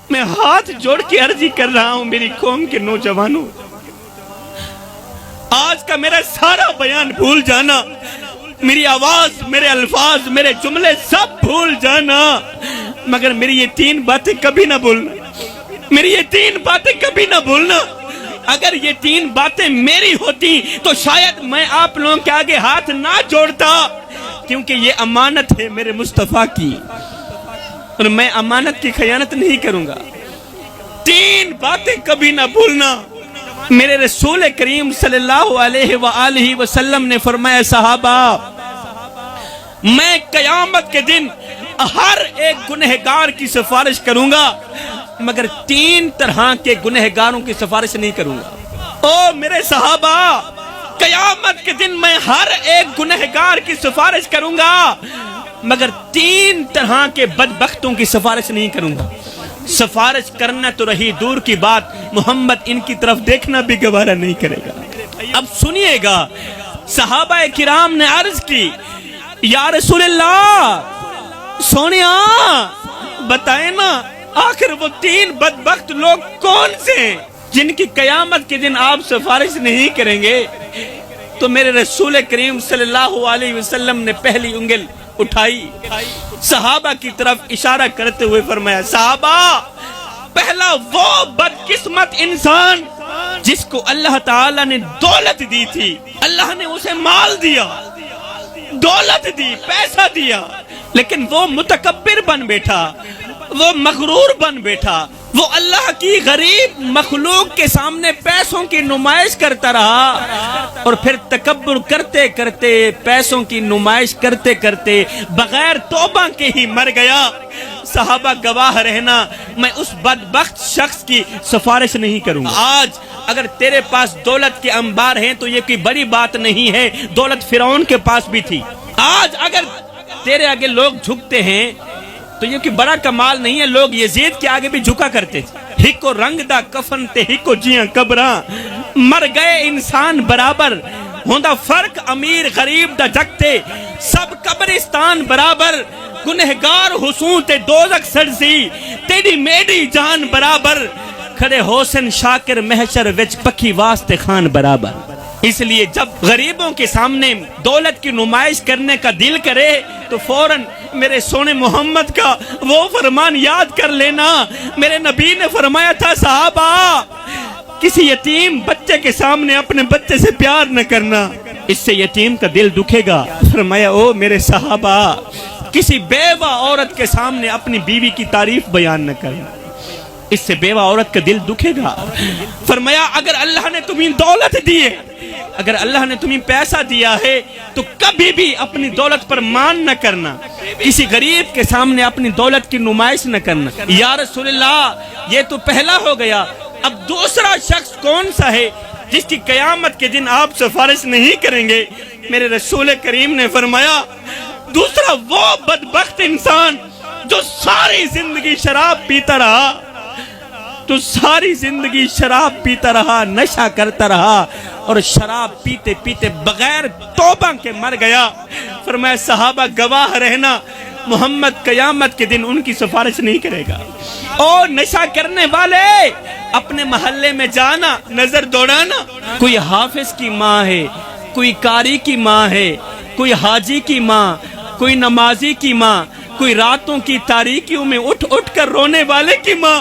میں ہاتھ جوڑ کے عرضی کر رہا ہوں میری قوم کے نوجوانوں، آج کا میرا سارا بیان بھول جانا، میری آواز، میرے الفاظ، میرے جملے سب بھول جانا، مگر میری یہ 3 باتیں کبھی نہ بھولنا، میری یہ 3 باتیں کبھی نہ بھولنا۔ اگر یہ 3 باتیں میری ہوتی تو شاید میں آپ لوگوں کے آگے ہاتھ نہ جوڑتا، کیونکہ یہ امانت ہے میرے مصطفیٰ کی، اور میں امانت کی خیانت نہیں کروں گا۔ 3 باتیں کبھی نہ بھولنا۔ میرے رسول کریم صلی اللہ علیہ وآلہ وسلم نے فرمایا، صحابہ، میں قیامت کے دن ہر ایک گنہگار کی سفارش کروں گا، مگر 3 طرح کے گنہگاروں کی سفارش نہیں کروں گا۔ او میرے صحابہ، قیامت کے دن میں ہر ایک گنہگار کی سفارش کروں گا، مگر 3 طرح کے بدبختوں کی سفارش نہیں کروں گا۔ سفارش کرنا تو رہی دور کی بات، محمد ان کی طرف دیکھنا بھی گوارا نہیں کرے گا۔ اب سنیے گا، صحابہ کرام نے عرض کی، یا رسول اللہ، سونیا بتائیں نا، آخر وہ 3 بدبخت لوگ کون سے ہیں جن کی قیامت کے دن آپ سفارش نہیں کریں گے؟ تو میرے رسول کریم صلی اللہ علیہ وسلم نے پہلی انگل اٹھائی، صحابہ کی طرف اشارہ کرتے ہوئے فرمایا، صحابہ، پہلا وہ بدقسمت انسان جس کو اللہ تعالیٰ نے دولت دی تھی، اللہ نے اسے مال دیا، دولت دی، پیسہ دیا، لیکن وہ متکبر بن بیٹھا، وہ مغرور بن بیٹھا، وہ اللہ کی غریب مخلوق کے سامنے پیسوں کی نمائش کرتا رہا، اور پھر تکبر کرتے کرتے، پیسوں کی نمائش کرتے کرتے بغیر توبہ کے ہی مر گیا۔ صحابہ گواہ رہنا، میں اس بدبخت شخص کی سفارش نہیں کروں گا۔ آج اگر تیرے پاس دولت کے انبار ہیں تو یہ کوئی بڑی بات نہیں ہے، دولت فرعون کے پاس بھی تھی۔ آج اگر تیرے آگے لوگ جھکتے ہیں تو یہ کوئی بڑا کمال نہیں ہے، لوگ یزید کے آگے بھی جھکا کرتے تھے۔ ہکو رنگ دا کفن تے ہکو جیاں قبراں، مر گئے انسان برابر، ہوندا فرق امیر غریب دا جگتے، سب قبرستان برابر، گنہگار حسون تے دوزخ سڑسی، تیری میری جان برابر، کھڑے حسن شاکر محشر وچ پکھی واسطے خان برابر۔ اس لیے جب غریبوں کے سامنے دولت کی نمائش کرنے کا دل کرے تو فوراً میرے سونے محمد کا وہ فرمان یاد کر لینا۔ میرے نبی نے فرمایا تھا، صحابہ، کسی یتیم بچے کے سامنے اپنے بچے سے پیار نہ کرنا، اس سے یتیم کا دل دکھے گا۔ فرمایا، او میرے صحابہ، کسی بیوہ عورت کے سامنے اپنی بیوی کی تعریف بیان نہ کرنا، اس سے بیوہ عورت کا دل دکھے گا۔ فرمایا، اگر اللہ نے تمہیں دولت دی ہے، اگر اللہ نے تمہیں پیسہ دیا ہے تو کبھی بھی اپنی دولت پر مان نہ کرنا، کسی غریب کے سامنے اپنی دولت کی نمائش نہ کرنا۔ یا رسول اللہ، یہ تو پہلا ہو گیا، اب دوسرا شخص کون سا ہے جس کی قیامت کے دن آپ سفارش نہیں کریں گے؟ میرے رسول کریم نے فرمایا، دوسرا وہ بدبخت انسان جو ساری زندگی شراب پیتا رہا، تو ساری زندگی شراب پیتا رہا، نشہ کرتا رہا، اور شراب پیتے پیتے بغیر توبہ کے مر گیا۔ فرمایا، صحابہ گواہ رہنا، محمد قیامت کے دن ان کی سفارش نہیں کرے گا۔ اور نشہ کرنے والے اپنے محلے میں جانا، نظر دوڑانا، کوئی حافظ کی ماں ہے، کوئی قاری کی ماں ہے، کوئی حاجی کی ماں، کوئی نمازی کی ماں، کوئی راتوں کی تاریکیوں میں اٹھ اٹھ کر رونے والے کی ماں،